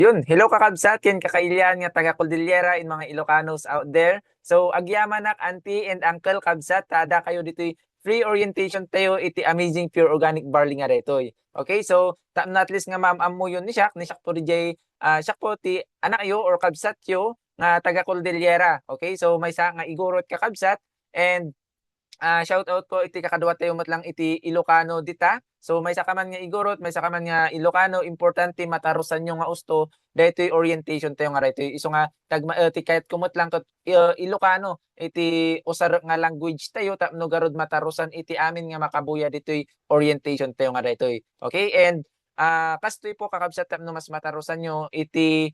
Yun, hello kakabsat, ken kakailian nga taga Cordillera in mga Ilocanos out there. So agyaman nak auntie and uncle kabsat, tada kayo dito'y free orientation tayo iti amazing pure organic barley nga detoy. Okay, so tam na at least nga ma'am mo yun ni Shak po DJ, Shak po ti anak yo or kabsat yo nga taga Cordillera. Okay, so may sa nga igurot ka kabsat and shout out ko iti kakadwa tayo lang iti Ilocano dita. So may sakaman nga igorot, may sakaman nga Ilocano, importante matarusan nyo nga usto, daytoy orientation tayo nga daytoy. Iso nga tagma ti kahit kumot lang tot Ilocano iti usar nga language tayo tapno garud matarusan iti amin nga makabuya ditoy orientation tayo nga daytoy. Okay? And kastoy po kakabsat tapno mas matarusan nyo iti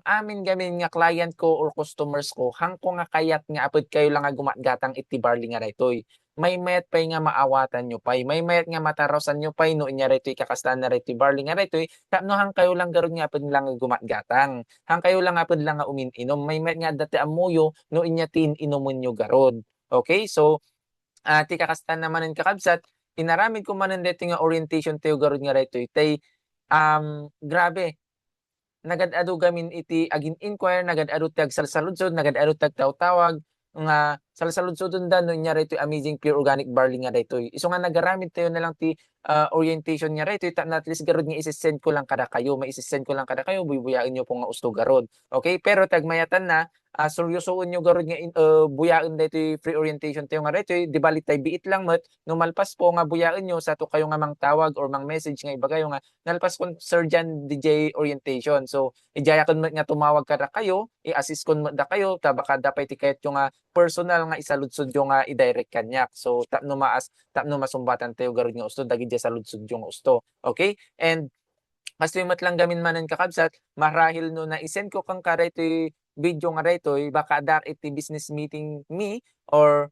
amin gamin nga client ko or customers ko, hangko nga kayat nga apod kayo lang nga gumatgatang iti barley nga daytoy. May mayat pay nga maawatan nyo pay, may mayat nga matarosan nyo pay no inya daytoy kakastaan na daytoy barley nga daytoy, tapno hang kayo lang garud nga apod lang nga gumatgatang. Hang kayo lang apod lang nga umin-inom, may mayat nga dati amuyo no inya tin inumun nyo garod. Okay? So, ti kakastaan namanen kakabsat, inaramid ko manen daytoy nga orientation tayo garud nga daytoy tay, grabe nagad-adu gamin iti agin-inquire, nagad-adu ti agsalsaludsod, nagad-adu ti agtawtawag nga salsaludsodon da no inya daytoy amazing pure organic barley nga daytoy. Isu nga nagaramid tayo na lang ti orientation nya daytoy tapno at least garud nga ise-send ko lang kada kayo, maise-send ko lang kada kayo, buy-buyaen niyo po nga usto garud. Okay, pero tagmayatan na seryosoon niyo garud nga buyaen daytoy free orientation tayo nga daytoy, di bali tay biit lang met no malpas po nga buyaen niyo sa to kayo nga mangtawag or mang message nga iba kayo nga nalpas kon Sir Jan DJ orientation. So ijaya kon met nga tumawag kada kayo, i-assist kon met da kayo, ta baka dapay ti kayat yung nga personal nga isaludsod yung nga i-direct kanyak. So tapno masumbatan tayo garud nga usto dagiti saludsod yung usto. Okay? And kaslimat lang gamin manen kakabsat, marahil no na isend ko kang karay to'y video nga daytoy baka dak iti business meeting me or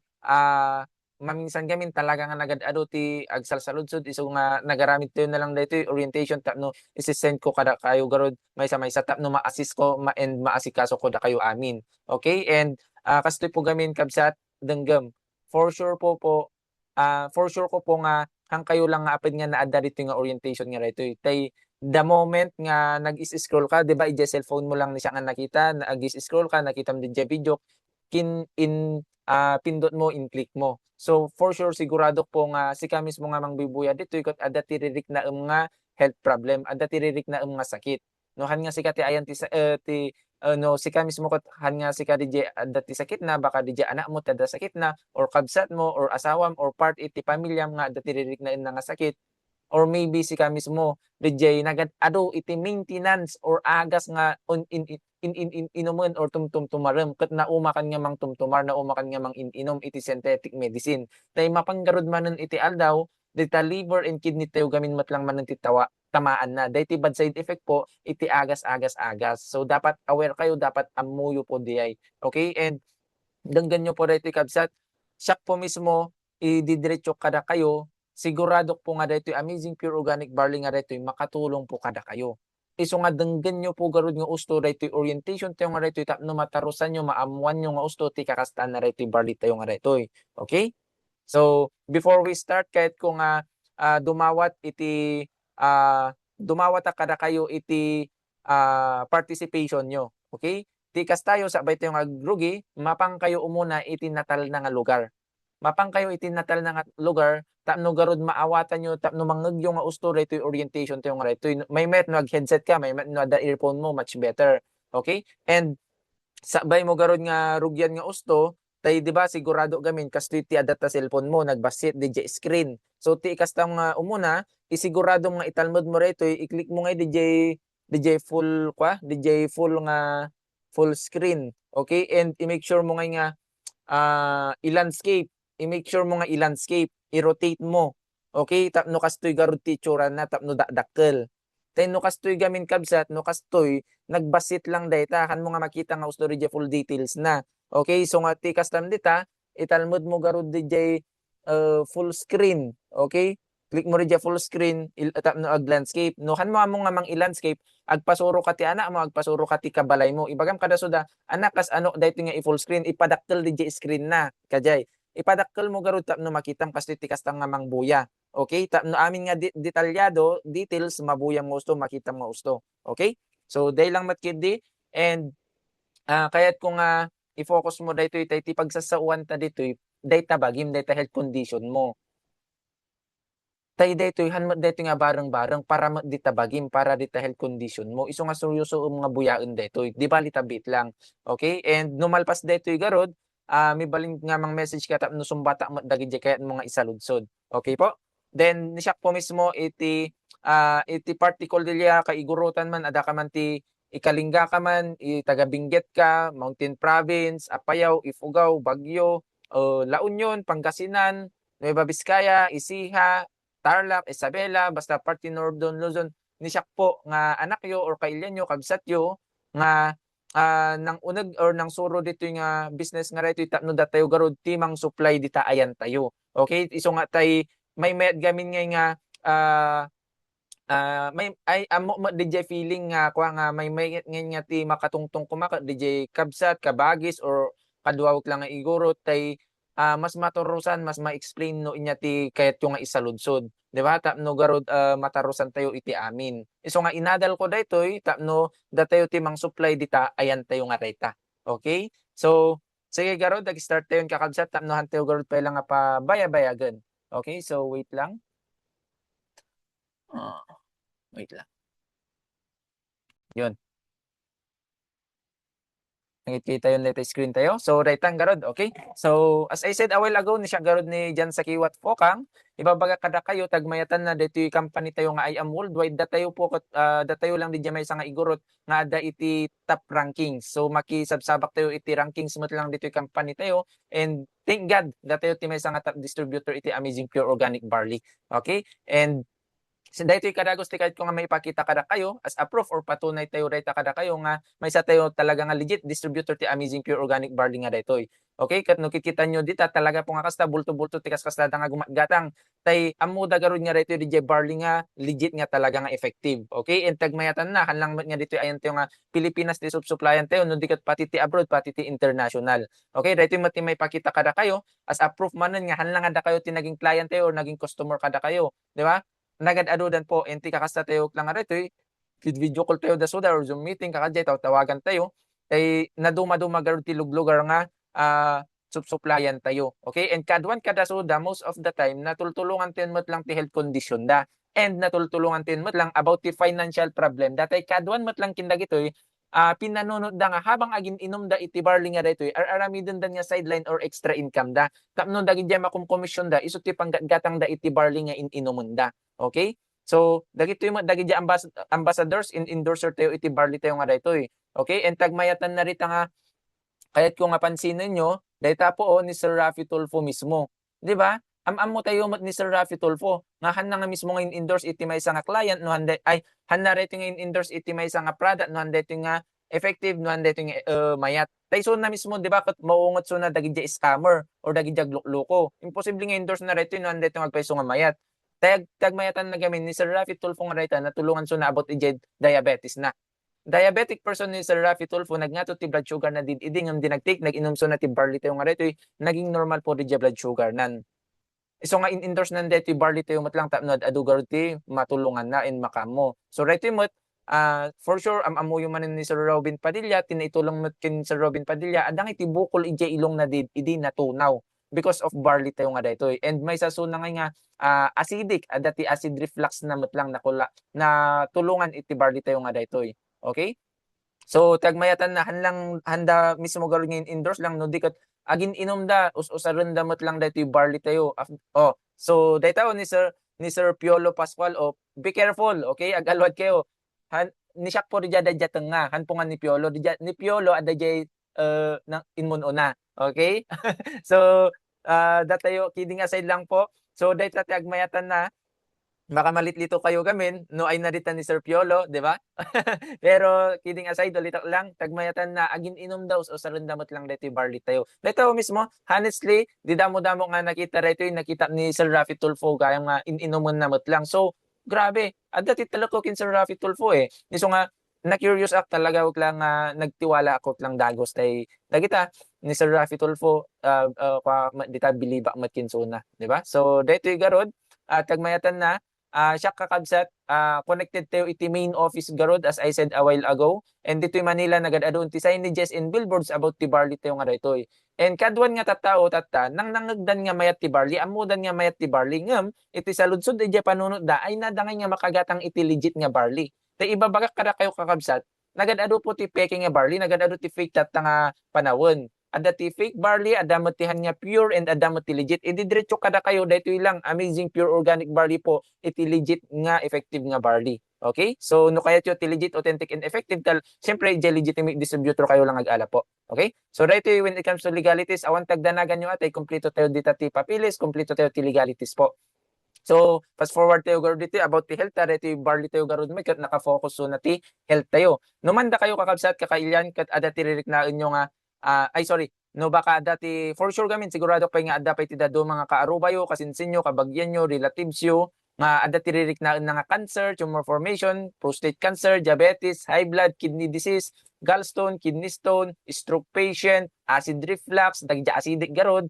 maminsan gamin talaga nga nagad-adu ti agsalsaludsod isu nga nagaramid tayo na lang daytoy orientation tapno ise-send ko kada kayo garud maysa-maysa tapno ma-assist ko and maasikaso ko da kayo amin. Okay? And kastoy po gamin kabsat denggem. For sure ko po nga hang kayo lang nga apid nga naadda dito nga orientation nga daytoy tay the moment nga nag-is-scroll ka, 'di ba, cellphone mo lang ni siya nga nakita, nag-is-scroll ka, nakita mo diyay video, pindot mo, in-click mo. So, for sure sigurado po nga sika mismo nga mangbibuya ditoy ket adda ti ririk na nga health problem, adda ti ririk na nga sakit. No, han nga sika ti ayan no, sika mismo ket han nga sika DJ adda ti sakit na, baka DJ anak mo ti adda sakit na, or kabsat mo, or asawam, or part iti pamilyam nga adda ti ririk na nga sakit. Or maybe sika mismo DJ nagad-adu iti maintenance or agas nga inumen or tumtumtumarem ket nauma kan nga mangtumtumar, nauma kan nga manginom iti synthetic medicine. Tay mapanggarud manen iti aldaw, dita liver and kidney tayo gamin met lang manen ti tamaan na. Dayti bad side effect po iti agas. So dapat aware kayo, dapat amuyo po diay. Okay? And denggan nyo po daytoy kabsat, siak po mismo ididiretso kada kayo, sigurado po nga daytoy amazing pure organic barley nga daytoy makatulong po kada kayo. Isu nga denggan nyo po garud nga usto daytoy orientation tayo nga daytoy tapno matarusan nyo, maamuan nyo nga usto ti kakastaan na daytoy barley tayo nga daytoy. Okay? So, before we start kahit ko nga dumawat kada kayo iti participation nyo. Okay? Tikas tayo sabay tayo nga agrugi, mapang kayo umuna iti natal na nga lugar. Mapang kayo iti natal na nga lugar, tapno garud maawatan nyo, tapno mangegyo nga usto daytoy orientation tayo nga daytoy. May met no headset ka, may met no ada earphone mo, much better. Okay? And sabay mo garud nga rugyan nga usto, tay 'di ba sigurado gamin kastoy ti adda ta cellphone mo nagbasit DJ screen. So ti kastang umuna, isigurado nga italmod mo raytoy, i-click mo nga DJ full nga full screen. Okay? And i-make sure mo nga i-landscape. I-make sure mo nga i-landscape, i-rotate mo. Okay? Tapno kastoy garud ti itsura na tapno dakkel. Then no kastoy gamin kabsat, no kastoy nagbasit lang dayta kan mo nga makita nga usto DJ full details na. Okay? So nga ti kastam dita, italmod mo garud DJ full screen. Okay? Click mo DJ full screen, tapno ag landscape. No kan mo nga mang i-landscape, agpasuro ka ti anak mo, agpasuro ka ti kabalay mo. Ibagam kada suda, anak kas ano daytoy nga i-full screen, ipadakkel DJ screen na kajay. ipadakkel mo garud tapno makitam kasdi ti kasta nga mangbuya. Okay? Tapno amin nga detalyado, details mabuyam mo gusto, makitam mo gusto. Okay? So day lang matkidi and kaya't kung i-focus mo daytoy ti pagsasauan ta ditoy, dayta bagim dayta health condition mo. Tay daytoy hanmat daytoy nga bareng-bareng para di tabagim, para di ta health condition mo. Isu nga seryoso nga buyaen daytoy, di bali tabit lang. Okay? And numalpas daytoy garud, mibalin nga mang message ka tapno sumbata mat dagiti kayat mo nga isaludsod. Okay po? Then siak po mismo iti particle dilya kaigurutan man adda ka man ti Ikalingga ka man, taga Benguet ka, Mountain Province, Apayao, Ifugao, Baguio, La Union, Pangasinan, Nueva Vizcaya, Isiha, Tarlac, Isabela, basta parte Northern Luzon, ni siak po nga anak yo or kailyan yo, kabsat yo, nga nang uneg or nang suro dito nga business nga raytoy tapno datayo garud timang supply dita ayan tayo. Okay? Isu nga tay may mayat gamin ngay nga may ay amo mo DJ feeling nga kuha nga may nga ti makatungtong kumaka DJ kabsat, kabagis or kaduawak lang nga iguro tay mas maturusan, mas ma-explain no inya ti kayat yung nga isaludsod. Di ba? Tapno garud matarusan tayo iti amin. Isu nga inadal ko daytoy tapno datayo ti mang supply dita ayan tayo nga rayta. Okay? So sige garud start tayo kakabsat tapno hantayo garud pa lang nga pa baya-bayagan. Okay? So wait lang. Wait lang. Yun. Nakikita yun dito screen tayo. So, right ang garod, okay? So, as I said a while ago, ni siya garod ni Jan sa Kiwat Fokang, ibabaga kada kayo, tagmayatan na dito yung company tayo nga I am worldwide, datayo po, datayo lang di may sa nga igurot, nga ada iti top rankings. So, makisabsabak tayo iti rankings mo lang dito yung company tayo, and thank God, datayo ti may sa nga top distributor iti Amazing Pure Organic Barley. Okay? And daytoy kadagos ti kahit ko nga maipakita kada kayo as a proof or patunay tayo dayta kada kayo nga may sa tayo talaga nga legit distributor ti Amazing Pure Organic Barley nga daytoy. Okay? Kat no kikita nyo dita talaga po nga kasta bulto-bulto ti kasta nga gumatgatang tay amuda garud nga daytoy DJ barley nga legit nga talaga nga effective. Okay? And tagmayatan na hanlang nga dito ayan tayo nga Pilipinas ti supplyan tayo no dikat pati ti abroad pati ti international. Okay? Daytoy mati may pakita kada kayo as a proof manen nga hanlang ada kayo ti naging client tayo or naging customer kada kayo, di ba? Nagad-adudan po enti kakasta tayo lang aretoy video call tayo da suda or Zoom meeting kakadjay tawagan tayo kay naduma-duma garud ti luglugar nga supplyan tayo. Okay? And kadwan kada suda most of the time natultulungan tayo met lang ti health condition da and natultulungan tayo met lang about ti financial problem. Datay kadwan met lang kindagitoy pinanunod da nga habang agin inom da iti barley nga daytoy aramidon da nga sideline or extra income da. Tapno dagiti makumkomisyon da isu ti panggatgatang da iti barley nga inumun da. Okay? So dagiti dagiti ambassadors in endorser tayo iti barley tayo nga daytoy. Okay? And tagmayatan na rita nga kaya't kung napansinin nyo, dayta po ni Sir Raffy Tulfo mismo. Di ba? Am mo tayo ni Sir Raffy Tulfo. Nga han nga mismo nga endorse iti may nga client no handa ay han na reto nga endorse iti may nga product no handa ito nga effective no handa ito nga mayat. Tayso na mismo di ba kat maungot so na dagiti scammer or dagiti loko. Imposible nga endorse na reto no handa ito nga agpaiso nga mayat. Tagmayatan na gamin ni Sir Raffy Tulfo nga reta natulungan so na about iti diabetes na. Diabetic person ni Sir Raffy Tulfo nagnato ti blood sugar na idi ngam dinagtik nag-inom so na ti barley tayo nga retoy naging normal po di blood sugar nan. So nga in-endorse nan deti barley tayo mat lang tapno adugar ti matulungan na in makamo. So retoy mo for sure amuyo man ni Sir Robin Padilla tinaitulong met kin Sir Robin Padilla adang iti bukol ije ilong na idi natunaw because of barley tayo nga daytoy. And may sasuna nga acidic adati acid reflux na met lang nakula na tulungan iti barley tayo nga daytoy. Okay? So tagmayatan na handa mismo garud ngayon indoors lang no dikat agin inom da usaron damot lang daytoy barley tayo. So dayta ni Sir Piolo Pascual be careful, okay? Agalwad kayo. Ni siak po dija nga han po nga ni Piolo adajay nang inmun una. Okay? So datayo kidding aside lang po. So dayta tagmayatan na makamalitlito kayo gamin no ay narita ni Sir Piolo, di ba? Pero kidding aside ulit lang tagmayatan na agin inom daw o sarundamot lang dito barley tayo. Dito mismo honestly di damo-damo nga nakita rito yung nakita ni Sir Raffy Tulfo kaya nga ininomon namot lang. So grabe adda ti talako kin Sir Raffy Tulfo niso nga na curious ak talaga wag lang nagtiwala ako lang dagos tay dagita ni Sir Rafi Tulfo dita bilibak matkin suna, di ba? So daytoy garod tagmayatan na siya kakabsat connected tayo iti main office garod as I said a while ago. And dito'y Manila nagad-adun ti signages and billboards about ti barley tayo nga daytoy. And kadwan nga tattao nang nangagdan nga mayat ti barley, amudan nga mayat ti barley ngem iti saludsod iti panunot da ay nadangay nga makagatang iti legit nga barley. Tay ibabagak kada kayo kakabsat, nagad-adu po ti peke nga barley, nagad-adu ti fake nga panawon. Adda ti fake barley, adda matihan nga pure and adda ti legit. Idi diretso kada kayo daytoy lang amazing pure organic barley po iti legit nga effective nga barley. Okay? So no kaya ti legit, authentic and effective syempre di legitimate distributor kayo lang ag-ala po. Okay? So daytoy when it comes to legalities, awan tagdanagan nyo atay kompleto tayo dita ti papilis, kompleto tayo ti legalities po. So fast forward tayo garud dito about ti health dito barley tayo garud may kat naka-focus so na ti health tayo. Numanda kayo kakabsat kakailyan kat ada ti ririknaen nyo nga no baka dati for sure gamin sigurado pa nga adda pa iti dado mga kaarubayo, kasinsinyo, kabagyan nyo, relatives yo nga adda ti ririknaen nga cancer, tumor formation, prostate cancer, diabetes, high blood, kidney disease, gallstone, kidney stone, stroke patient, acid reflux, dagiti acidic garod,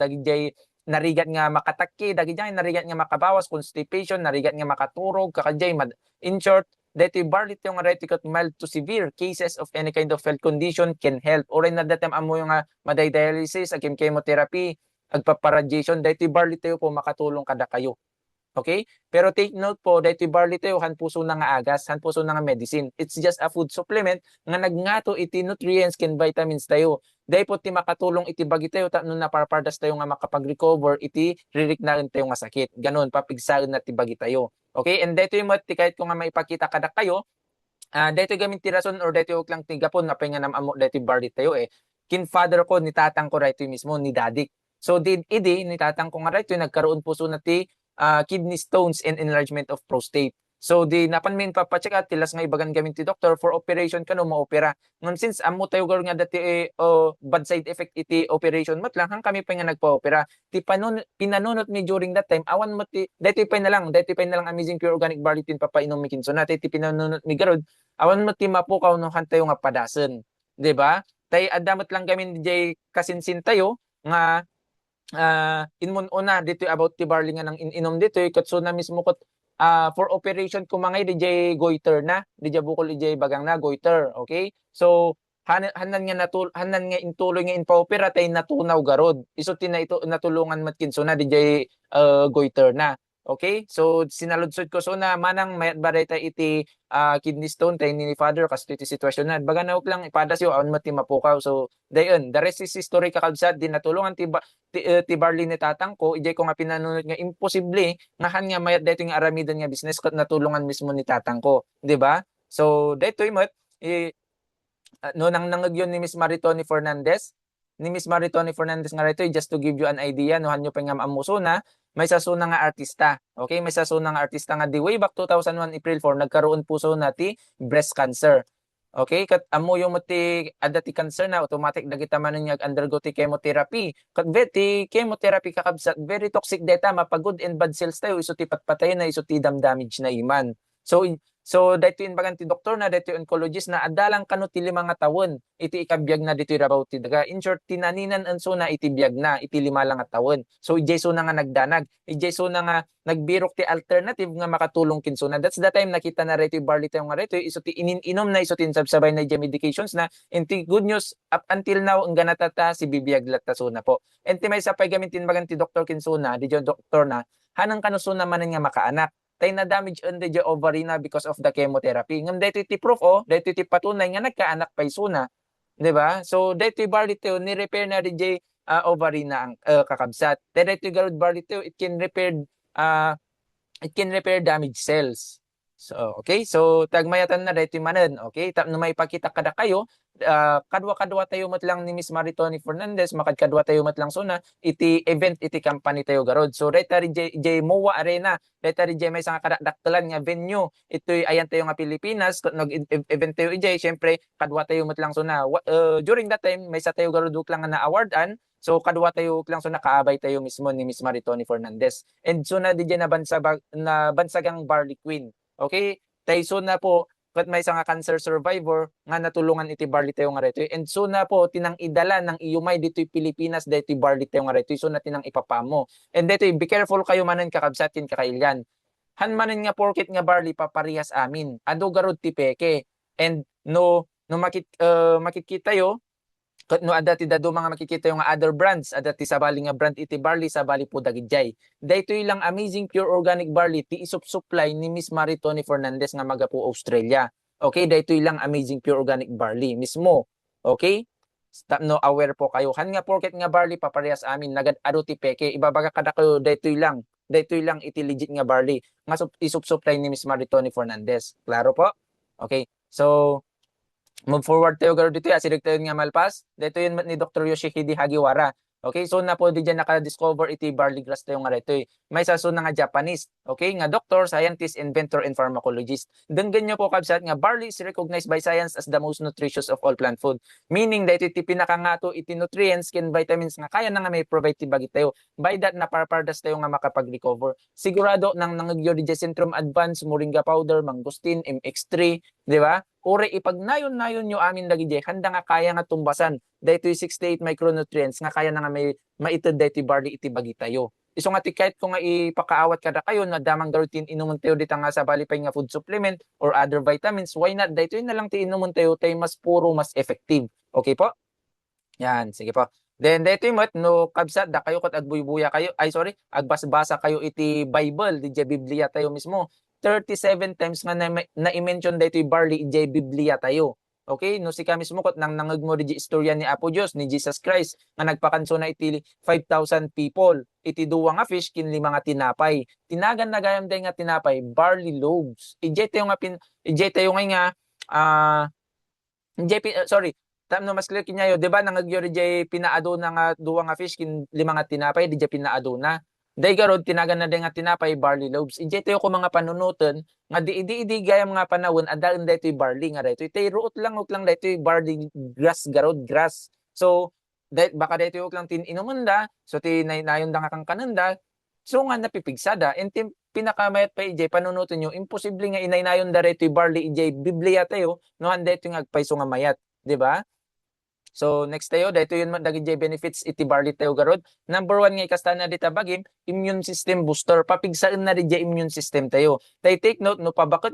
dagiti narigat nga makatakki, dagiti narigat nga makabawas, constipation, narigat nga makaturog, kakadjay in short, dito barley tayo nga dito kat mild to severe cases of any kind of health condition can help. Oray na datem amo yung maday dialysis, agim chemotherapy, agpaparadiation, dito barley tayo po makatulong kada kayo. Okay? Pero take note po, dito barley tayo hanpuso na nga agas, hanpuso na nga medicine. It's just a food supplement nga nagngato iti nutrients ken vitamins tayo. Dahil po ti makatulong iti bagi tayo nung naparpardas tayo nga makapag-recover iti ririknaen tayo nga sakit. Ganon, papigsaan na ti bagi tayo. Okay? And dito yung kahit ko nga maipakita kada kayo, dito gamit ti rason or dito lang ti gapon na penga nam amo dito barley tayo kin father ko ni tatang ko dito mismo ni dadik. So idi ni tatang ko nga dito nagkaroon puso na ti kidney stones and enlargement of prostate. So di napanmin papacheck out tilas nga ibagan gamit ti doctor for operation kano maopera. Ngun since amo tayo gar nga dati bad side effect iti operation mat lang hang kami pa nga nagpa-opera. Ti pinanunot mi during that time awan mo ti dati pa na lang amazing pure organic barley tin papainom mi kinso nati ti pinanunot mi garod awan mo ti mapukaw no hantayo nga padasen. Di ba? Tay adamot lang gamin DJ kasinsin tayo nga inmun una dito about ti barley nga nang inom dito katso na mismo kot for operation kumangay DJ goiter na DJ bukol DJ bagang na goiter. Okay? So hanan nga intuloy nga inpa-opera tay natunaw garod. Iso tina ito natulungan matkinso na DJ goiter na. Okay? So sinaludsod ko so na manang mayat bareta iti kidney stone tay ni father kas iti sitwasyon na baga na lang ipadas yo awan mati mapukaw. So dayon the rest is history kakabsat din natulungan ti barley ni tatang ko ijay ko nga pinanunod nga imposible nga han nga mayat dayto nga aramidan nga business kat natulungan mismo ni tatang ko, di ba? So daytoy met no nang nangagyon ni Miss Maritoni Fernandez nga rito just to give you an idea no hanyo pa nga maamuso na may sasuna nga artista. Okay, may sasuna nga artista nga di way back 2001 April 4 nagkaroon puso na ti breast cancer. Okay, kat amo yung mati ada ti cancer na automatic dagita man nga undergo ti chemotherapy. Kat ti chemotherapy kakabsat very toxic data mapagod and bad cells tayo iso ti patpatay na iso ti damage na iman. So dito in bagan ti doktor na dito oncologist na adalang kano ti 5 nga taon iti ikabiyag na dito rabaw ti daga. In short tinaninan anso na iti biyag na iti 5 lang nga taon. So ijay so na nga nagdanag, ijay so na nga nagbirok ti alternative nga makatulong kinso na. That's the time nakita na rito barley tayo nga rito iso ti ininom na iso ti sabsabay na medications na. And ti good news up until now ang ganatata si bibiyag lattaso na po. And ti may sapay gamitin bagan ti doktor kinso na, di doktor na hanang kanuso naman nga makaanak. Tay na damage on the ovary na because of the chemotherapy. Ngam dito ti proof dito ti patunay nga nagkaanak pa isuna, di ba? So dito barley tayo ni repair na DJ ovary na ang kakabsat. Dito garud barley tayo it can repair damaged cells. So okay, so tagmayatan na dito manen, okay? Tap no may pakita kada kayo kadwa tayo matlang ni Miss Maritoni Fernandez makadkadwa tayo matlang suna iti event iti company tayo garod. So deta J MOA Arena, deta J may nga kadaktalan nga venue itoy ayan tayo nga Pilipinas nag-event tayo ijay syempre kadwa tayo matlang suna during that time may sa tayo garod lang na awardan. So kadwa tayo lang so nakaabay tayo mismo ni Miss Maritoni Fernandez. And so na DJ na bansagang Barley Queen. Okay? Tayo so na po kat may nga cancer survivor nga natulungan iti barley tayo nga retoy. And so na po tinang idala ng iyumay dito'y Pilipinas dito'y barley tayo nga retoy. So na tinang ipapamo. And dito'y be careful kayo manan kakabsatin kakailyan. Han manan nga porket nga barley paparihas amin. Ado garod ti peke. And no makikita yo ket no adda ti dado mga makikita yung other brands, adda ti sabali nga brand iti barley sabali po dagijay. Daytoy lang amazing pure organic barley ti isup-supply ni Miss Maritoni Fernandez nga maga po Australia. Okay, daytoy lang amazing pure organic barley mismo. Okay? No aware po kayo. Han nga porket nga barley paparehas amin nagad ado ti peke. Ibabaga kada kayo daytoy lang iti legit nga barley nga isup-supply ni Miss Maritoni Fernandez. Klaro po? Okay. So move forward tayo garo dito asirig tayo nga malpas. Dito yun ni Dr. Yoshihide Hagiwara. Okay, so na po di dyan naka-discover iti barley grass tayo nga rito. May saso na nga Japanese. Okay, nga doctor, scientist, inventor, and pharmacologist. Denggan nyo po kabsat nga barley is recognized by science as the most nutritious of all plant food. Meaning dahito iti pinakangato iti nutrients ken vitamins nga kaya na nga may provide ti bagi tayo. By that naparpardas tayo nga makapag-recover. Sigurado nang nangagyo di Centrum Advance, Moringa powder, mangustin, MX3, di ba? Ore ipagnayon-nayon nyo amin lagi di handa nga kaya nga tumbasan daytoy 68 micronutrients nga kaya na nga may maited daytoy barley iti bagi tayo. Iso nga ti kahit ko nga ipakaawat kada kayo na damang garutin inumun tayo dita nga sa balipay nga food supplement or other vitamins, why not daytoy na lang ti inumun tayo tay mas puro mas effective. Okay po? Yan, sige po. Then daytoy met no kabsat da kayo ket agbuybuya kayo. Ay sorry, agbasa-basa kayo iti Bible, di Biblia tayo mismo. 37 times nga na-i-mention dito yung barley ijay Biblia tayo. Okay? No si kami sumukot nang nangagmo di istorya ni Apo Dios, ni Jesus Christ, nga nagpakanso na iti 5,000 people. Iti duwa nga fish, kin lima nga tinapay. Tinagan na gayam day nga tinapay, barley loaves. Ijay tayo nga sorry, no mas clear kinyayo, di ba nangagyo di pinaado na nga duwa nga fish, kin lima nga tinapay, di pinaado na. Day garod tinagan na day nga tinapay barley loaves. Ije tayo ko mga panunutan nga di gayam nga panawon adal daytoy barley nga daytoy tay ruot lang daytoy barley grass garod grass. So baka daytoy lang tin inumanda so ti nayon da nga kang kananda so nga napipigsada and pinakamayat pa ije panunutan nyo imposible nga inaynayon da daytoy barley ije Biblia tayo no handa daytoy nga agpayso nga mayat, di ba? So next tayo, dahito yun dagiti benefits iti barley tayo garod. Number 1 nga ikastana dita bagim, immune system booster. Papigsaan na rin immune system tayo. Tay take note, no pabakot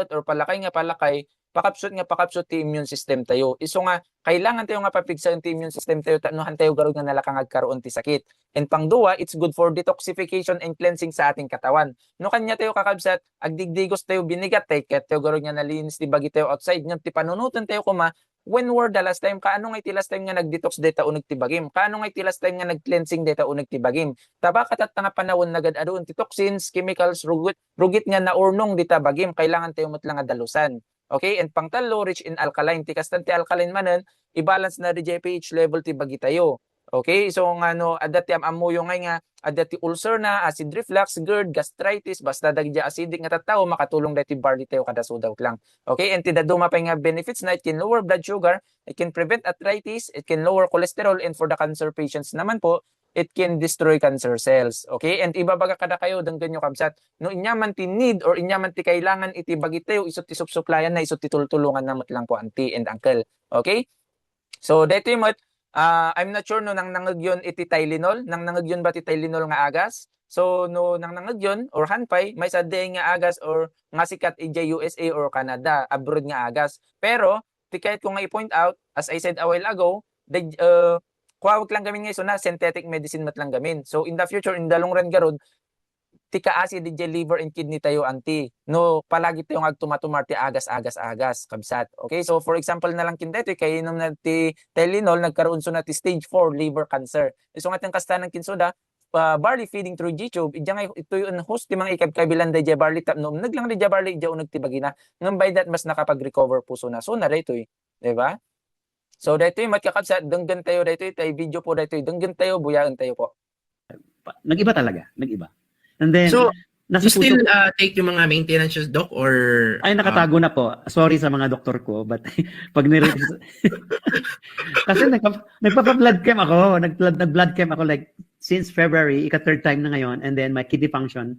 or palakay nga palakay, pakapsot ti immune system tayo. Iso nga, kailangan tayo nga papigsaan ti immune system tayo, tanuhan tayo garod nga nalakang agkaroon ti sakit. And pangduwa, it's good for detoxification and cleansing sa ating katawan. No kanya tayo kakabsat, agdigdigos tayo binigat, tayo garod nga nalinis ti bagi tayo outside, nga ti panunutan tayo kuma, when were the last time? Kaano nga iti last time nga nag-detox data uneg ti bagim? Kaano nga iti last time nga nag-cleansing data uneg ti bagim? Tabakat at nga panahon nagad aduon ti toxins, chemicals, rugit nga naurnong dita bagim, kailangan tayo matlang nga dalusan. Okay? And pangtalo, rich in alkaline. Ti kastan ti alkaline manen, i-balance na di pH level ti bagi tayo. Okay? So nga no, adati amuyo nga adati ulcer na, acid reflux, GERD, gastritis, basta dagiti acidic nga tattao makatulong dati barley tayo kada sudawt lang. Okay? And ti daduma pa nga benefits na it can lower blood sugar, it can prevent arthritis, it can lower cholesterol, and for the cancer patients naman po, it can destroy cancer cells. Okay? And ibabaga kada kayo danggan nyo kabsat. No inyaman ti need or inyaman ti kailangan iti bagi tayo isot ti supplyan na isot ti tultulungan na matlang po auntie and uncle. Okay? So dito yung I'm not sure no nang nangagyon iti Tylenol, nang nangagyon ba ti Tylenol nga agas? So no nang nangagyon or hanpay may sadde nga agas or nga sikat iti USA or Canada, abroad nga agas. Pero ti kahit ko nga i-point out as I said a while ago, kuwawag lang gamin ngayon na synthetic medicine mat lang gamin. So in the future in the long run garod ti kaasi di liver and kidney tayo anti. No, palagi tayo agtumatumar ti agas kabsat. Okay? So for example na lang kindeto kay inom na ti Tylenol nagkaroon so na ti stage 4 liver cancer. So nga tang kastanan kinsoda barley feeding through G-tube ijang ito yung host ti mga ikabkabilan di barley tapno naglang di barley ija uneg ti bagina. Ngam by that mas nakapag-recover po so na dito di ba? So dito mat kakabsat denggan tayo dito tay video po dito denggan tayo buyaan tayo po. Nag-iba talaga, nag-iba. And then, so, you still take yung mga maintenance doc or... Ay, nakatago na po. Sorry sa mga doktor ko, but pag nire-release... Kasi nagpapa-blood chem ako. Nag-blood chem ako like since February, ika-third time na ngayon. And then my kidney function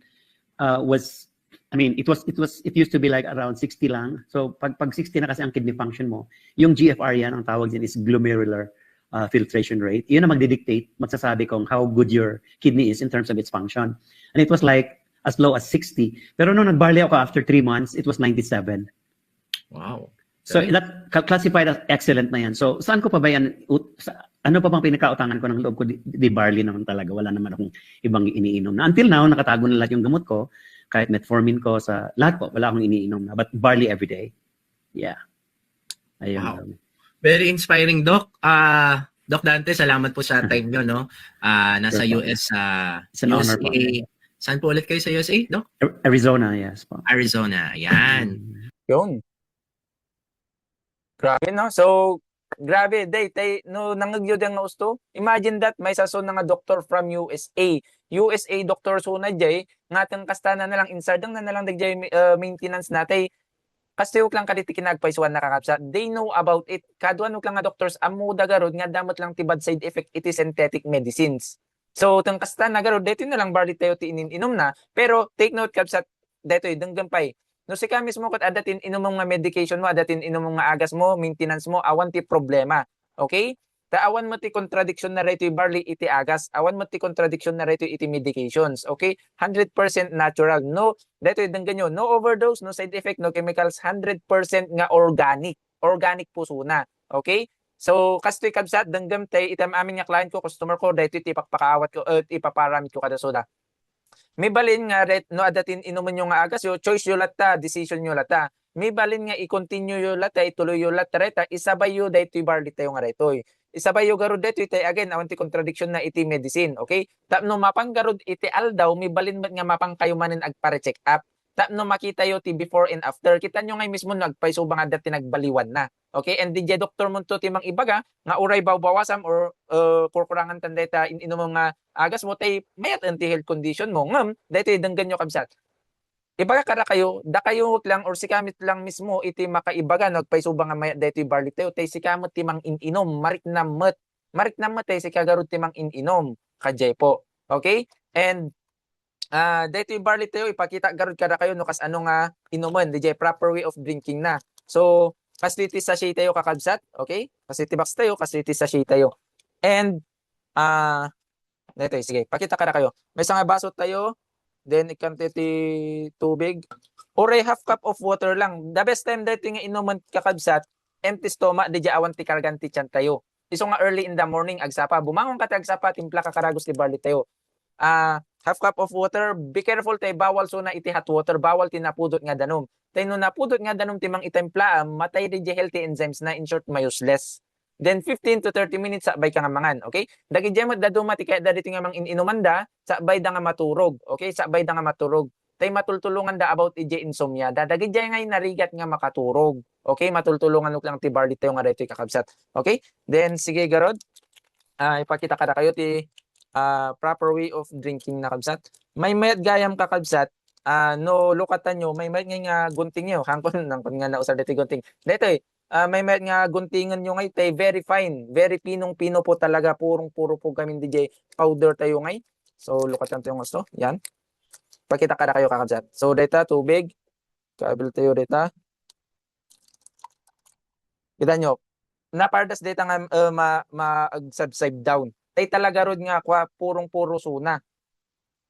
was I mean, it used to be like around 60 lang. So pag 60 na kasi ang kidney function mo, yung GFR yan, ang tawag din is glomerular filtration rate. Yun ang magdidictate, magsasabi kung how good your kidney is in terms of its function. And it was like as low as 60. Pero nung nag-barley ako after 3 months, it was 97. Wow. So Okay. that classified as excellent na yan. So saan ko pa ba yan, ano pa bang pinakautangan ko ng loob ko, di barley naman talaga. Wala naman akong ibang iniinom na. Until now, nakatago na lahat yung gamot ko, kahit metformin ko sa lahat po, wala akong iniinom na. But barley every day. Yeah. Ayun. Wow. Very inspiring, Doc. Doc Dante, salamat po sa time nyo, no? Nasa Sure po. US, It's an honor po. USA. Saan po ulit kayo sa USA, Doc? Arizona, yes po. Arizona. Yan. Yun. Grabe, no? So, grabe, day, no, nangagyod ang usto. Imagine that, may sason nga doktor from USA. USA doktor so na jay, ngatang kastana na lang, insardang na lang dagjay maintenance natay. Kasi huk lang kaditi kinagpaisuan nakakapsa. They know about it. Kaduan huk lang nga doctors, amo dagarod, nga damot lang ti bad side effect, it is synthetic medicines. So, tang kasta nagarod, dito na lang barley tayo ti inom na. Pero, take note kapsa, dito danggampay. No si ka mismo kat adatin inom mo nga medication mo, adatin inom mo nga agas mo, maintenance mo, awan ti problema. Okay? Awan mo ti contradiction na rito barley iti agas, awan mo ti contradiction na rito iti medications. Okay? 100% natural. No, dito dangganyo, no overdose, no side effect, no chemicals, 100% nga organic. Organic po suna. Okay? So, kastoy kabsat, danggam tay, itam amin nga client ko, customer ko, dito iti ipapakaawat ko, ipaparamit ko kada soda. May balin nga ret no adatin inuman yung nga agas yo choice yo lata decision yo lata may balin nga i-continue yo lata ituloy yo lata reta isabay yo daytoy barley tayo nga retoy isabay yo garud daytoy tay again awanti contradiction na iti medicine okay tapno mapang garud iti aldaw may balin met nga mapang kayo manen agpare check up tapno makita yo ti before and after kita nyo ngay mismo nagpaisubang adat tinagbaliwan na okay and DJ doktor mo to timang ibaga nga uray bawbawasam or kurkurangan tanday ta inom nga agas mo tay mayat anti health condition mo ngam daytoy danggan nyo kabsat ibaga kada kayo da kayo lang or sikamit lang mismo iti makaibaga nagpaisubang nga mayat daytoy barley tayo tay sikamot timang ininom marik na met tay sikagarud timang ininom kajay po okay and daytoy barley tayo ipakita garud kada kayo no kas ano nga inuman DJ proper way of drinking na so kasiti sachet tayo kakabsat okay kasiti box tayo kasiti sachet tayo and dito, sige, pakita ka na kayo. May isang baso tayo, then ikante ti tubig, or a half cup of water lang. The best time dito nga inuman kakabsat, empty stomach, di awan ti kargan ti tiyan tayo. Iso nga early in the morning, agsapa, bumangon ka ti agsapa, timpla ka karagos ti barley tayo. Half cup of water, be careful tayo, bawal so na iti hot water, bawal ti napudot nga danom. Tayo no napudot nga danom timang itempla, matay di healthy enzymes na in short, may useless. Then 15 to 30 minutes sabay ka nga mangan, okay? Dagi jemot da dumati kaya dadi nga mang inumanda, sabay da nga maturog, okay? Sabay da nga maturog. Tay matultulungan da about ije insomnia. Dagi jay nga narigat nga makaturog. Okay? Matultulungan uk lang ti barley tayo nga dito kakabsat. Okay? Then sige garod. Ipakita kada kayo ti proper way of drinking na kabsat. May mayat gayam kakabsat. No lukatan nyo, may mayat nga gunting nyo. Hangkon nga nausar dito gunting. Dito may mayat nga guntingan nyo ngay tay very fine, very pinong-pino po talaga, puro po kami DJ powder tayo ngay. So lukatan tayo gusto. Yan. Pakita kada kayo kakabsat. So data tubig. Kabil tayo data. Kita nyo. Napardas data nga ma-subside down. Tay talaga rod nga kwa puro suna.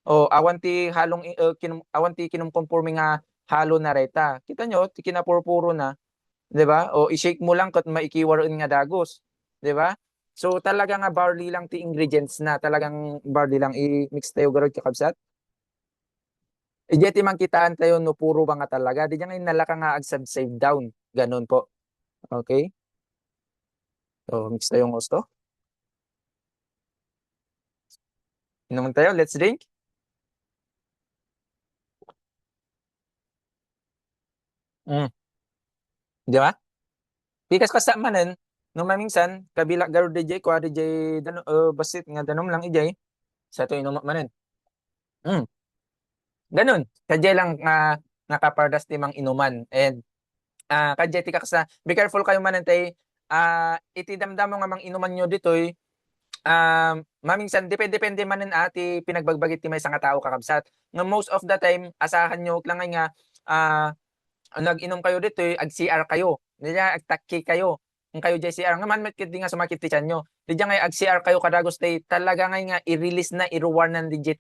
O awanti halong awanti kinumkonforme nga halo na reta. Kita nyo, kinapurpuro na. 'Di ba? O i-shake mo lang kat maikiwaron nga dagos, 'di ba? So talaga nga barley lang ti ingredients na, talagang barley lang i-mix tayo garod kakabsat. Ijeti man kitaan tayo no puro ba nga talaga. Di nga nalaka nga ag-save down. Ganun po. Okay? So mix tayo ng gusto. Inuman tayo, let's drink. Di ba? Pikas kasa manen no maminsan kabila garo DJ ko DJ basit nga danom lang ijay sa to inom manen. Ganun. Kadya lang nga kapardas timang inuman and kadya ti kakasa be careful kayo manen tay iti damdamo nga mang inuman nyo ditoy Maminsan depende man ati pinagbagbagit ti maysa nga tao kakabsat. Nga most of the time asahan nyo lang nga nag-inom kayo ditoy ag-CR kayo. Diya agtakki kayo. Kung kayo jay CR nga man met di nga sumakit ti tiyan nyo. Diya nga ag-CR kayo kadagos tay talaga nga i-release na iruwarnan DJ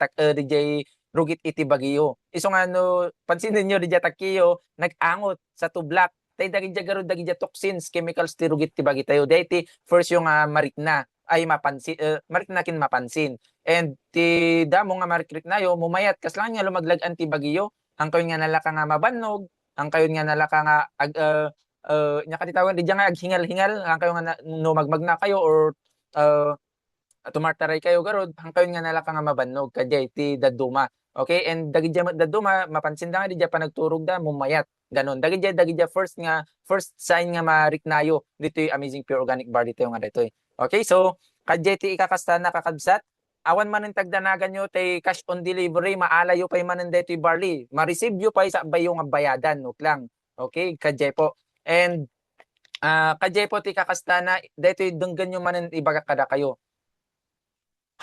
rugit iti bagiyo. Iso nga no pansinin nyo DJ takkiyo nag-angot sa tublak. Tay dagiti garud dagiti toxins, chemicals ti rugit ti bagi tayo. Dahiti first yung marikna ay mapansin mariknakin mapansin. And ti damo nga marikrik nayo mumayat kaslang nga lumaglag anti bagiyo. Ang kayo nga nalaka nga mabannog, ang kayo nga nalaka nga nya katitawan di nga aghingal-hingal, ang kayo nga no magmag na kayo or tumartaray kayo garod, ang kayo nga nalaka nga mabannog kadya ti daduma. Okay? And dagidya daduma mapansin da nga di pa nagturog da mumayat. Ganon. Dagidya first sign nga mariknayo dito yung amazing pure organic bar dito nga dito. Okay? So kadya ti ikakasta na kakabsat awan man ang tagdanagan nyo tay cash on delivery, maalayo pa man ang dito barley. Ma-receive nyo pa sa bayo nga bayadan, nuk lang. Okay, kadjay po. And kadjay po ti kakastana, dito dunggan nyo man ang ibaga kada kayo.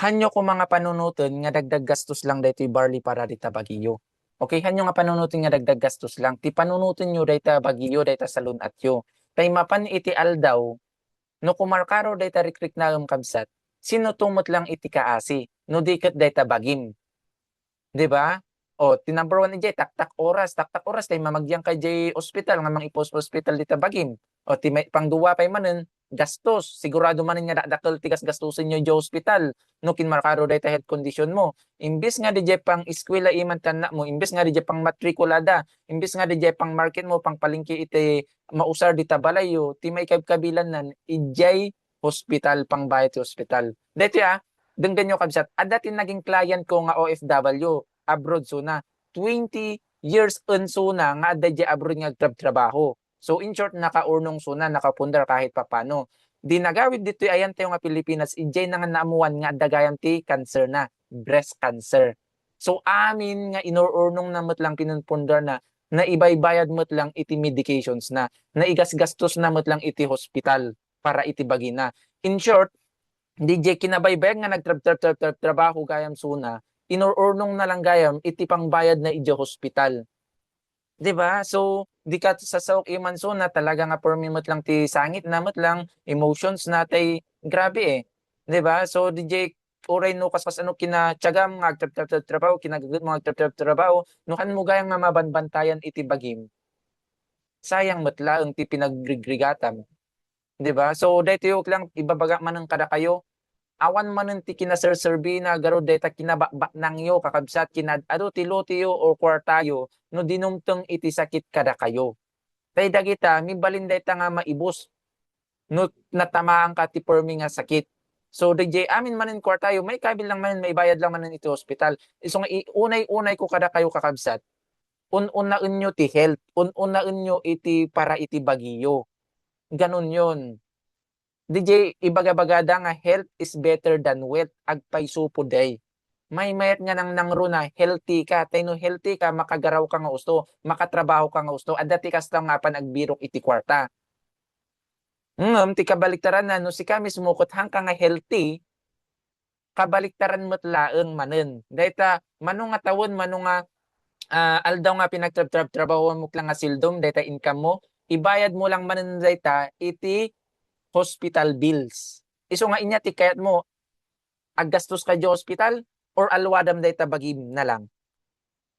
Hanyo ko mga panunutan nga dagdag gastos lang dito barley para dita bagiyo. Okay, hanyo nga panunutan nga dagdag gastos lang. Ti panunutan nyo dita bagiyo, dita salon at yo. Tay mapan iti aldaw, no kumarkaro dita rikrik na kabsat, sino tumot lang iti kaasi, no diket dayta bagim. 'Di ba? O, ti number 1 ijay taktak oras tay mamagyang kay jay ospital nga mang ipos hospital dita bagim. O ti may pangduwa pay manen gastos, sigurado man nga dakkel ti gastusin nyo jay hospital no kinmarkaro dayta health condition mo. Imbis nga dijay pang eskwela iman tanna mo, imbis nga dijay pang matrikulada, imbis nga dijay pang market mo pang palengke iti mausar dita balayo, ti may kabilan nan ijay hospital, pang bayad sa hospital. Dito denggan nyo kabsat, adatin naging client ko nga OFW, abroad so na, 20 years on so na, nga adadya abroad nga trabaho. So in short, nakaurnong so na, nakapundar kahit papano. Di nagawid dito ayan tayo nga Pilipinas, ijay na nga naamuan nga dagayam ti cancer na, breast cancer. So amin nga inururnong na lang pinunpundar na ibay-bayad mo't lang iti medications na igasgastos na mo't lang iti hospital para itibagi na. In short, DJ kinabaybay nga nagtrabaho gayam suna, inururnong na lang gayam iti pangbayad na iti hospital. 'Di ba? So, di ka sa saok iman suna talaga nga permimot lang ti sangit namot lang emotions na tay grabe 'Di ba? So, DJ uray no kas ano kinatiyagam nga trabaho, kinagagot mo trabaho, no kan mo gayam nga mabanbantayan iti bagim. Sayang matlaeng ti pinagrigatam. 'Di ba? So dayto lang ibabaga man ng kada kayo. Awan man ng ti kinaserserbi na garo dayta kinabakbak nang yo kakabsat ado ti lotiyo or kwartayo no dinumteng iti sakit kada kayo. Tay dagita mibalin dayta nga maibos no natamaan ka ti permi nga sakit. So DJ amin manen kwartayo may kabilang man maibayad lang manen iti hospital. Iso nga unay-unay ko kada kayo kakabsat. Unaen nyo ti health, unaen nyo iti para iti bagiyo. Ganun yun. DJ, ibaga-bagada nga health is better than wealth. Agpay supo day. May mayat nga nang nangro na healthy ka. Tayo healthy ka, makagaraw ka nga gusto, makatrabaho ka nga gusto. Adati kas nga pan agbirok iti kwarta. Ti kabaliktaran na, no si kami sumukot hang ka nga healthy, kabaliktaran mo't laeng manen. Dahita, manong nga tawon, manong nga aldaw nga pinagtrabaho mo lang nga sildom, dahita income mo, ibayad mo lang manen dayta iti hospital bills. Iso nga inya ti kayat mo aggastos ka di hospital or alwadam dayta bagim na lang.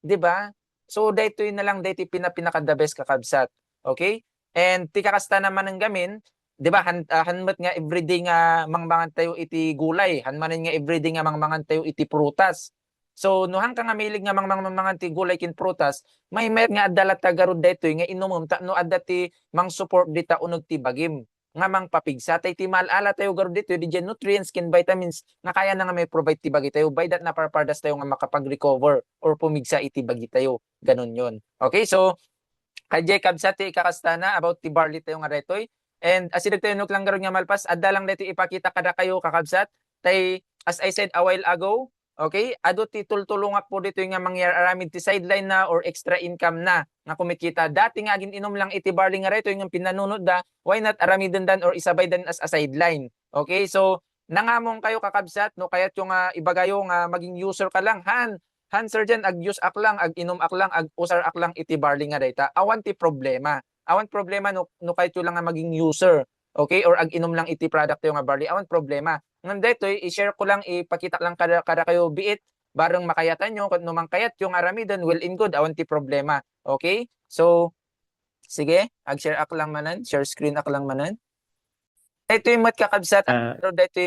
'Di ba? So dayto na lang dayto pinaka the best kakabsat. Okay? And ti kakasta naman ng gamin, 'di ba? Hanmat nga everyday nga mangmangan tayo iti gulay, hanmanen nga everyday nga mangmangan tayo iti prutas. So nuhang ka nga milig nga mga ti gulay kin prutas, may nga adala tagarod daytoy nga inumom no adda ti mang support dita unog ti bagim nga mang papigsa tay ti malala tayo garod dito di nutrients kin vitamins nga kaya na nga may provide ti bagi tayo by that na parpardas tayo nga makapag-recover or pumigsa iti bagi tayo. Ganun yon. Okay, so kay kabsat ti kakastana about ti barley tayo nga daytoy. And as tayo nuk lang garod nga malpas adda lang dito ipakita kada kayo kakabsat tay as I said a while ago. Okay, ado ti tultulungak po dito nga mangyararamid ti sideline na or extra income na nga kumikita. Dati nga agin inom lang iti barley nga rito yung pinanunod da, why not aramidin dan or isabay dan as a sideline. Okay, so nangamong kayo kakabsat no kayat yung ibaga yung maging user ka lang han sir dyan ag-use ak lang ag-inom ak lang ag-usar ak lang iti barley nga dayta awan ti problema no kayat yung lang nga maging user okay or ag-inom lang iti product yung nga barley awan problema ngam daytoy i-share ko lang ipakita lang kada kayo biit bareng makayatan nyo kung numang kayat yung aramidon well and good awan ti problema okay so sige ag-share ak lang manan share screen ak lang manan ito yung matkakabsat pero dito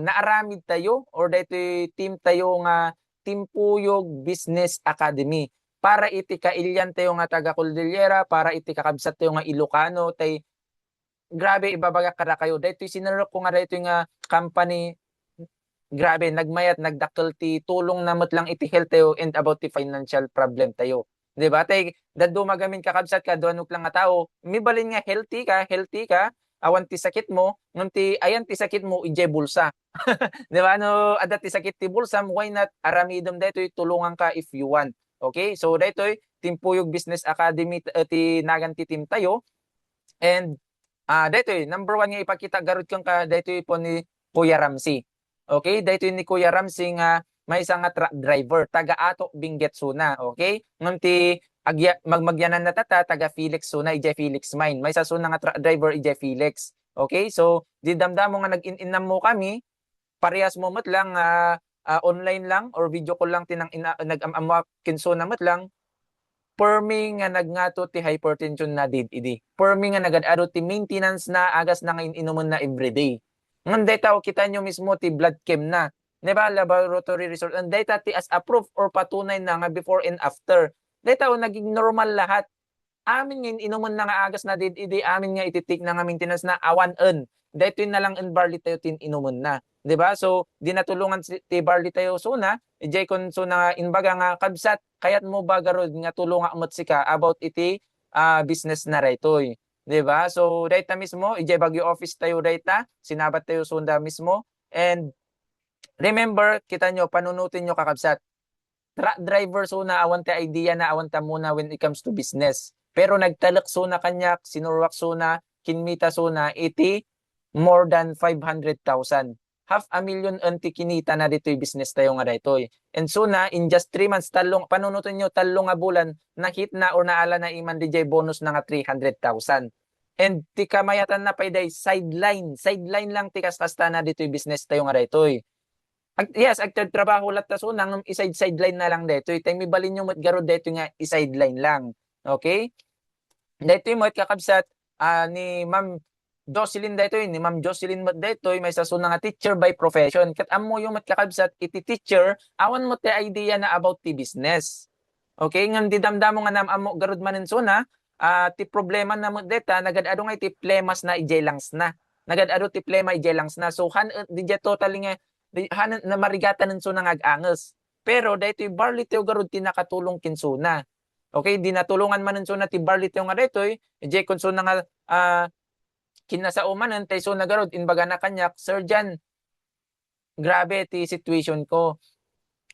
naaramid tayo or dito team tayo nga Team Puyog Business Academy para iti kailyan tayo nga taga Cordillera para iti kakabsat tayo nga Ilocano tay grabe ibabaga kada kayo dito sinarok ko nga dito nga company grabe nagmayat nagdakkel ti tulong namot lang iti health tayo and about the financial problem tayo. Di ba? Tay daddo magamin kakabsat ka duanok lang nga tao mibalin nga healthy ka awan ti sakit mo ngem ti ayan ti sakit mo ijay bulsa. Di ba no adat ti sakit ti bulsa why not aramidom daytoy tulungan ka if you want. Okay? So daytoy Team Puyog Business Academy ti nagan ti team tayo and daytoy number 1 nga ipakita garud kang ka daytoy po ni Kuya Ramsey. Okay? Daytoy ni Kuya Ramsey nga may isang nga truck driver taga Ato Benguet Suna. Okay? Ngem ti magmagyanan na tata taga Felix Suna ijay Felix Mine may sasuna nga truck driver ijay Felix okay so di damdamo nga nag-inam mo kami parehas mo mat lang online lang or video call lang tinang nag-amamo kinsuna mat lang permi nga nagngato ti hypertension na did idi permi nga nagad-aro ti maintenance na agas na nga inuman na everyday ngam data kita nyo mismo ti blood chem na diba laboratory result and data ti as approved or patunay na nga before and after data naging normal lahat. Amin ngayon inuman na nga agas na idi amin nga ititik na nga maintenance na awan-en. Dito na lang en barley tayo tin inuman na. 'Di ba? So di natulungan ti barley tayo suna, ijay kon suna inbaga nga kabsat kayat mo bagarod nga tulunga amot sika about iti business na raytoy. 'Di ba? So dayta mismo ijay Baguio office tayo dayta, sinabat tayo sunda mismo and remember kita nyo panunutin nyo kakabsat truck driver so na awan ta idea na awan ta muna when it comes to business. Pero nagtalak so na kanyak, sinurwak so na, kinmita so na, iti more than 500,000. Half a million anti kinita na dito yung business tayo nga dito. And so na, in just 3 months, panunutin nyo, talong nga bulan, nakit na or naala na iman DJ bonus na nga 300,000. And ti kamayatan na pa sideline lang ti kasta na dito yung business tayo nga dito. Yes, trabaho lat ta so nang sideline na lang dito. Tay mi balin yung matgaro dito nga sideline lang. Okay? Dito mo kakabsat ni Ma'am Jocelyn dito ni Ma'am Jocelyn mo dito may sasuna nga teacher by profession. Kat amo yung matkakabsat iti teacher awan mo ti idea na about ti business. Okay? Ngam di damdamo nga nam amo garud manen suna ti problema na mo deta nagad-ado nga iti plemas na ijay langs na. Nagad-ado ti plema ijay langs na. So di totally nga na marigatan ng suna ag-anges. Pero dito yung barley tayo garud tinakatulong kinsuna. Okay, di natulungan man ng suna ti barley tayo nga dito ije kun suna nga kinasaumanan tayo suna garud inbaga na kanyak sir Jan grabe ti situation ko.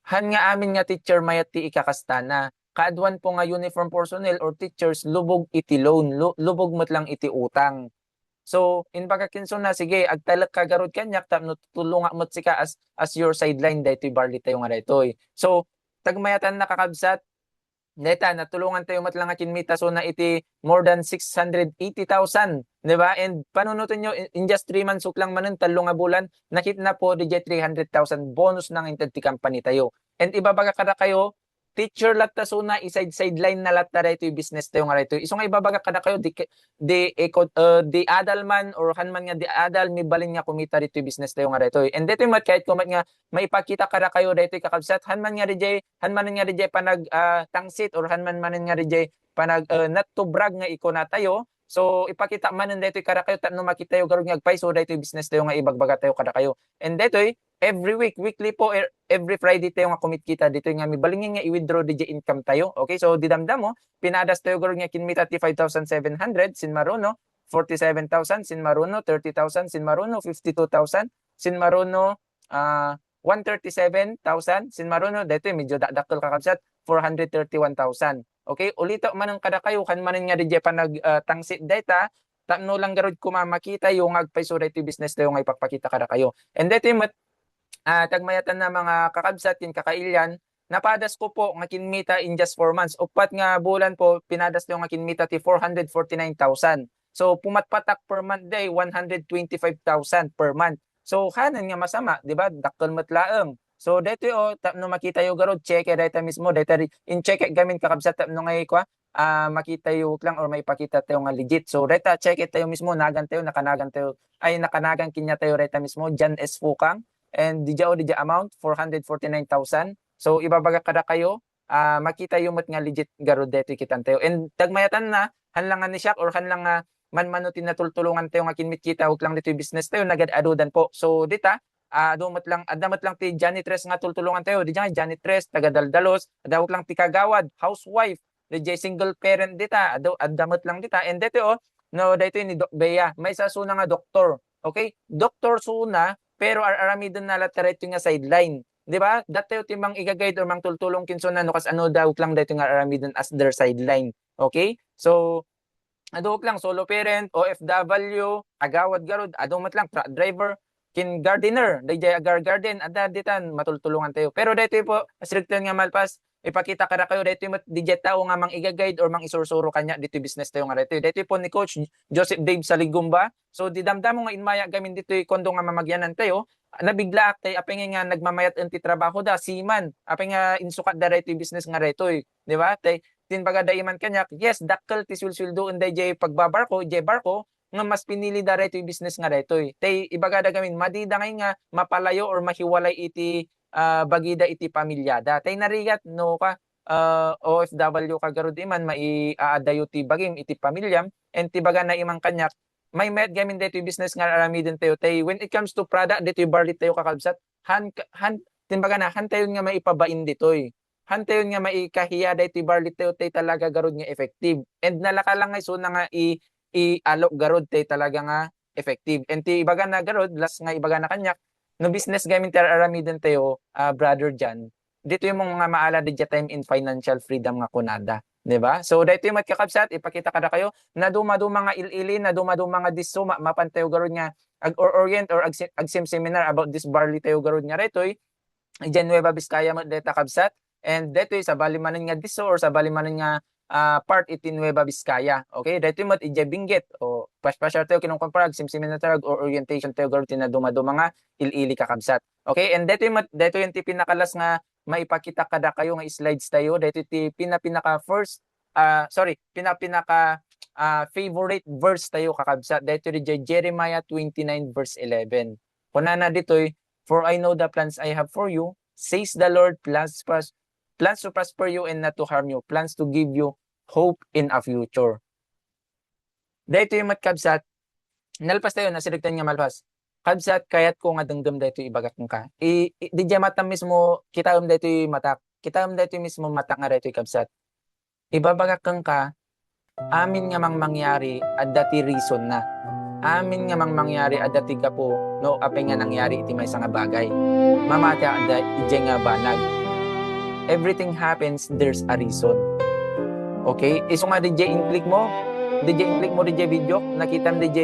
Han nga amin nga teacher mayat ti ikakastana. Kaadwan po nga uniform personnel or teachers lubog iti loan, lubog mat lang iti utang. So, in pagkakinso na, sige, agtalak ka garod kanyak, tapno tulunga mo sika as your sideline, dahito barley tayo nga dahito. So, tagmayatan nakakabsat, neta, natulungan tayo matlang kinmita, so na iti more than 680,000, di ba? And panunutin nyo, in just 3 months, lang manun, talong nga bulan, nakit na po, DJ 300,000 bonus ng intenti company tayo. And ibabaga kada kayo, teacher latta so na sideline na latta dito yung business tayo nga dito. Iso nga ibabaga kada kayo di adal man or hanman nga di adal mi balin nga kumita dito yung business tayo nga dito. And dito mat kahit kumat nga maipakita kada kayo dito kakabsat hanman nga DJ panag tangsit or hanman manen nga DJ panag not to brag nga iko na tayo. So ipakita manen dito kada kayo tapno makita yo garud nga agpay so dito yung business tayo nga ibagbaga tayo kada kayo. And dito every weekly po, every Friday tayo nga commit kita dito nga mibalingin nga i-withdraw DJ income tayo. Okay, so didamdam mo, pinadas tayo garud nga kinmita ti 5,700 sin maruno, 47,000 sin maruno, 30,000 sin maruno, 52,000 sin maruno, 137,000 sin maruno, dito medyo dakdakkel kakabsat 431,000. Okay, ulito man ang kada kayo kan manen nga DJ panag tangsit data tapno lang garod kumamakita yung agpay so dito business tayo nga ipapakita kada kayo. And dito yung tagmayatan na mga kakabsat kin kakailyan, napadas ko po nga kinmita in just 4 months. Upat nga bulan po, pinadas ko nga kinmita ti 449,000. So pumatpatak per month day 125,000 per month. So kanan nga masama, di ba? Dakkel matlaeng. So dito tapno makita yung garod, check dito mismo, dito in check gamin kakabsat tapno ngay kwa makita yung lang or may pakita tayo nga legit. So dito check it tayo mismo, nagan tayo, nakanagan kinya tayo dito mismo, Jan S. Fukang. And DJ amount 449,000. So ibabaga kada kayo, makita yung mat nga legit garod dito kitan tayo. And tagmayatan na hanlangan ni siya or hanlang manmanutin na tultulungan tayo nga kinmit kita, wag lang dito yung business tayo nagad-adudan po. So dita adamat lang ti janitress nga tultulungan tayo. Di dyan janitress, taga-daldalos, adawag lang ti kagawad, housewife, di single parent dita, adamat lang dita. And dito no, dito ni Doc Bea, may sasuna nga doktor. Okay? Doktor suna, pero aramidon na latareto nga sideline. Di ba? Dati timang igagayad or mang tultulong kinso na no kas ano daw lang dito nga aramidon as their sideline. Okay? So adawag lang solo parent, OFW, agawad garod, adamat lang truck driver, kin gardener, DJ agar garden, ditan matultulungan tayo. Pero dito po, restricted nga malpas, ipakita kada kayo dito mo DJ tao nga mang iga-guide or mang isursuro kanya dito business tayo nga dito. Dito po ni Coach Joseph Dave Saligumba. So didamdam mo nga inmaya gamin dito kondo nga mamagyanan tayo. Nabigla tayo apeng nga nagmamayat anti trabaho da siman. Apeng nga insukat da dito business nga dito, di ba? Tay tinbaga daiman kanya. Yes, dakkel ti sulsuldo unday DJ pagbabarko, DJ barko nga mas pinili da rito yung business nga rito. Tay ibagada gamin madida ngay nga mapalayo or mahiwalay iti bagida iti pamilyada. Tay narigat no ka OFW ka garud iman maiaadayo ti bagim iti pamilyam and ti baga na imang kanyak may met gamin dito yung business nga aramidin tayo. Tay when it comes to product dito yung barley tayo kakabsat tinbaga na hantayon nga maipabain dito hantayon nga maikahiya dito yung barley tayo tay talaga garud nga effective. And nalaka lang ngay so na nga i-alok garod tay talaga nga effective. And ti ibaga na garod, last nga ibaga na kanyak, no business gaming aramidin tayo, brother Jan, dito yung mga maala di time in financial freedom nga kunada. Diba? So dito yung matkakabsat, ipakita kada kayo, na dumaduma nga ilili, na dumaduma nga diso, mapantayo garod nga, ag-orient or ag-sim seminar about this barley tayo garod nga rito, dyan Nueva Vizcaya mo dito kabsat, and dito sa balimanan nga diso or sa balimanan nga part iti Nueva Vizcaya. Okay? Dito mo iti Binggit o paspasar tayo kinong komparag simsiminatarag or orientation tayo garo tinaduma-duma nga ilili kakabsat. Okay? And dito yung ti pinakalas nga maipakita kada kayo nga slides tayo. Dito ti pinaka favorite verse tayo kakabsat. Dito di Jeremiah 29 verse 11. Kunana dito, for I know the plans I have for you, says the Lord, plans to prosper you and not to harm you. Plans to give you hope in a future. Dito yung matkabsat, nalpas tayo, nasiligtan nga malpas. Kabsat, kayat ko nga dengdem dito ibagat mo ka. Di dyan mata mismo, kita dito yung matak. Kita dito mismo matak nga dito yung kabsat. Ibabagak kang ka, amin nga mang mangyari at dati reason na. Amin nga mang mangyari at dati ka po, no, apeng nga nangyari iti may nga bagay. Mamata at iti nga banag. Everything happens, there's a reason. Okay? Iso nga DJ in-click mo, DJ video, nakita mo DJ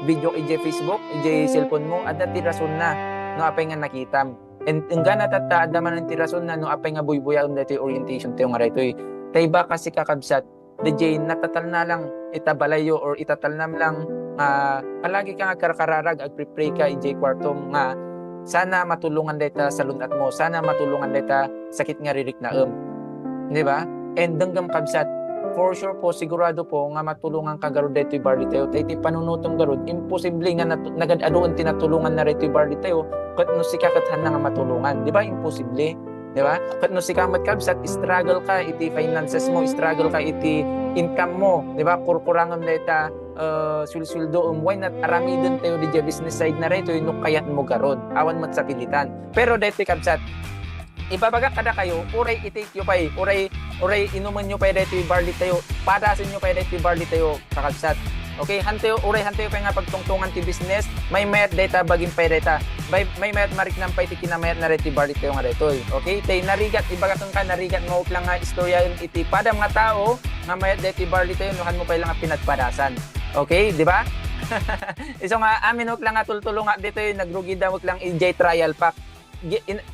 video, DJ Facebook, DJ cellphone mo, at dati rason na, no apay nga nakita. And nga natataada man ang tirason na, no apay nga buy-buyan dati orientation tayo nga rito. Tay ba kasi kakabsat, DJ natatal na lang itabalayo or itatal na lang, palagi ka nga karakararag, ag-pray ka, DJ kwartong nga, sana matulungan data sa lunat mo. Sana matulungan data sakit nga ririk na Di ba? And denggam kabsat, for sure po, sigurado po nga matulungan ka garod dito barley tayo. Tayo panunutong garod, imposible nga nagad-adoon tinatulungan na dito barley tayo kat no si kakathan na nga matulungan. Di ba? Imposible. Di ba? Kat no si kamat kabsat, struggle ka iti finances mo, struggle ka iti income mo. Di ba? Kurkurangan data sulsuldo why not aramidon tayo di business side na rito yung kayat mo garod awan mat sa pilitan. Pero dito kabsat, ibabaga kada kayo uray i-take you pa uray inuman nyo pa dito barley tayo, padasin nyo pa dito barley tayo kakabsat. Okay, hantayo pa nga pagtungtungan ti business, may mayat data bagin pa data. May mayat marik nang pa iti kinamayat na reti barley tayo nga dito. Okay, tay narigat ibagatong ka narigat mo lang nga istorya iti pada mga tao nga mayat deti barley tayo nuhan mo pa lang pinagpadasan. Okay, di ba? Iso nga amin wag lang nga tultulo nga dito yung nagrugi da wag lang EJ trial pack.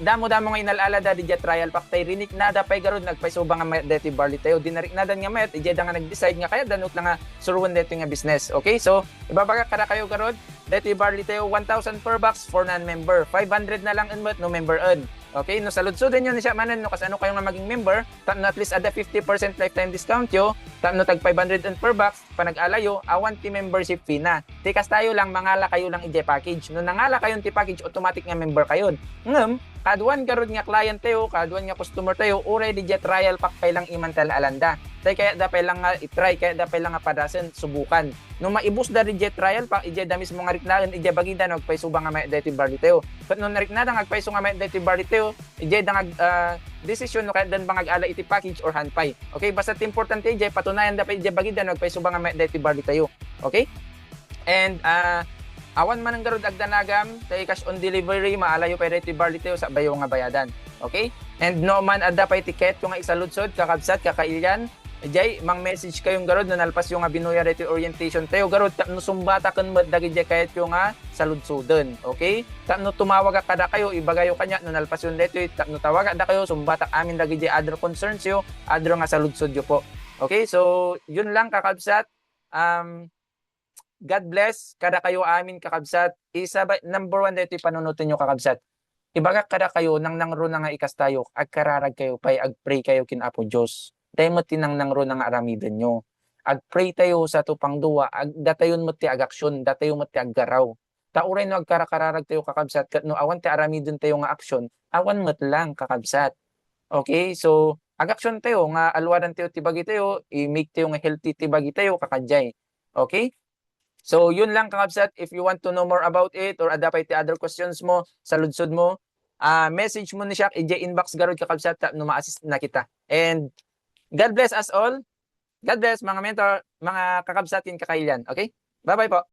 Damo-damo nga inalala da DJ trial pack tay rinik nada pay garod nagpaisubang nga mayat deti barley tayo dinarik nadan nga mayat EJ da nga nag-decide nga kaya danot lang nga suruan dito nga business. Okay, so ibabaga kada kayo garod deti barley tayo 1,000 per box for non-member, 500 na lang unmet no member earn. Okay, no salud-suden yun siya manan no kasano kayo nga maging member, tapno at least ada 50% lifetime discount yo, tapno tag 500 and per box, panag-alayo, awan ti membership fee na. Tikas tayo lang mangala kayo lang ije package. No nangala kayo ti package, automatic nga member kayo. Ngem, kaduan garod nga client tayo, kaduan nga customer tayo, uray DJ trial pack pay lang imantal alanda. Tay kaya dapay lang nga i-try, kaya dapay lang nga padasen subukan. No maibus da DJ trial pack, ije da mismo nga riknaan, ije bagida nagpaisuba nga may deti barley tayo. Kat no nariknada nga agpaiso nga may deti barley tayo, ije da nga decision no kaya dan bangag ala iti package or handpay. Okay, basta importante ije patunayan dapay ije bagida nagpaisuba nga may deti barley tayo. Okay? And awan man ang garod agdanagam, tay cash on delivery maalayo pay deti barley tayo sa bayo nga bayadan. Okay? And no man adda pay tiket yung nga isaludsod kakabsat kakailyan. Jay, mang message kayong garod na nalpas yung nga binuya reti orientation tayo garod tapno sumbata kan madagi jay kahit yung nga saludsuden. Okay? Tapno tumawag kada kayo ibagayo kanya no nalpas yung dito tapno tawaga da kayo sumbata amin dagi jay other concerns yo, other nga saludsod yo po. Okay? So, yun lang kakabsat. God bless kada kayo amin kakabsat. Isa ba number 1 dito panunutin nyo kakabsat. Ibaga kada kayo nang nangro na nga ikas tayo agkararag kayo pay agpray kayo kin Apo Dios. Tayo mo tinang nangro na nga aramidan nyo. Agpray tayo sa tupang duwa, datayon mo ti agaksyon, datayon mo ti aggaraw. Tauray no agkarakararag tayo kakabsat, kat no awan ti aramidon tayo nga aksyon, awan mo lang kakabsat. Okay, so agaksyon tayo, nga alwaran tayo tibagi tayo, i-make tayo nga healthy tibagi tayo kakadjay. Okay? So yun lang kakabsat, if you want to know more about it, or adapay ti other questions mo, saludsod mo, message mo ni siya, inbox garod kakabsat, no ma-assist na kita. And God bless us all. God bless mga mentor, mga kakabsatin kakailan. Okay? Bye-bye po.